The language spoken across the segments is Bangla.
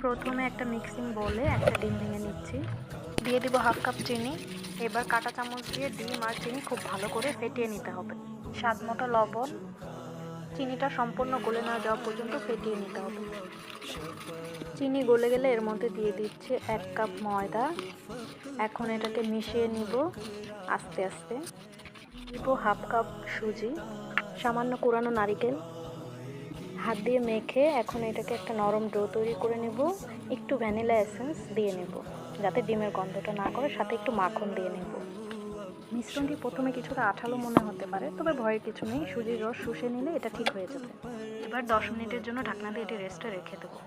প্রথমে একটা মিক্সিং বোলে একটা ডিম ভেঙে নিচ্ছি, দিয়ে দিব হাফ কাপ চিনি। এবার কাঁটা চামচ দিয়ে ডিম আর চিনি খুব ভালো করে ফেটিয়ে নিতে হবে। স্বাদ মতো লবণ, চিনিটা সম্পূর্ণ গলে না যাওয়া পর্যন্ত ফেটিয়ে নিতে হবে। চিনি গলে গেলে এর মধ্যে দিয়ে দিচ্ছি 1 কাপ ময়দা। এখন এটাকে মিশিয়ে নিব আস্তে আস্তে। দিব হাফ কাপ সুজি, সামান্য কোরানো নারিকেল। হাত দিয়ে মেখে এখন এটাকে একটা নরম ডো তৈরি করে নেব। একটু ভ্যানিলা এসেন্স দিয়ে নেব যাতে ডিমের গন্ধটা না করে, সাথে একটু মাখন দিয়ে নেব। মিশ্রণটি প্রথমে কিছুটা আঠালো মনে হতে পারে, তবে ভয়ের কিছু নেই, সুজির রস শুষে নিলে এটা ঠিক হয়ে যাবে। এবার 10 মিনিটের জন্য ঢাকনা দিয়ে এটি রেস্টে রেখে দেবো।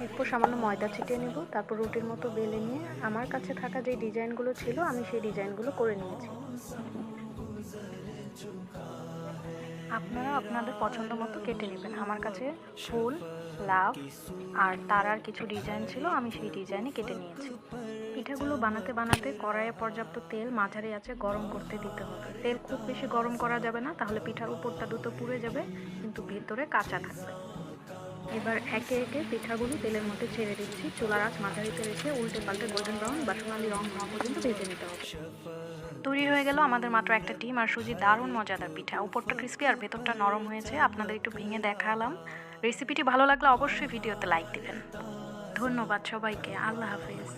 এরপর সামান্য ময়দা ছিটিয়ে নেব, তারপর রুটির মতো বেলে নিয়ে আমার কাছে থাকা যে ডিজাইনগুলো ছিল আমি সেই ডিজাইনগুলো করে নিয়েছি। আপনারা আপনাদের পছন্দ মতো কেটে নেবেন। আমার কাছে ফুল, লাভ আর তারার কিছু ডিজাইন ছিল, আমি সেই ডিজাইনে কেটে নিয়েছি। পিঠাগুলো বানাতে বানাতে কড়াইয়ে পর্যাপ্ত তেল মাঝারি আঁচে গরম করতে দিতে হবে। তেল খুব বেশি গরম করা যাবে না, তাহলে পিঠার উপরটা দ্রুত পুড়ে যাবে কিন্তু ভেতরে কাঁচা থাকবে। এবার একে একে পিঠাগুলো তেলের মধ্যে ছেড়ে দিচ্ছি। চুলার আঁচ মাঝারিতে রেখে উল্টে পাল্টে গোল্ডেন ব্রাউন বা সোনালি রং হওয়া পর্যন্ত ভেজে নিতে হবে। তৈরি হয়ে গেল আমাদের মাত্র একটা ডিম আর সুজির দারুণ মজাদার পিঠা। উপরটা ক্রিস্পি আর ভেতরটা নরম হয়েছে। আপনাদের একটু ভেঙে দেখালাম। রেসিপিটি ভালো লাগলে অবশ্যই ভিডিওতে লাইক দিবেন। ধন্যবাদ সবাইকে। আল্লাহ হাফেজ।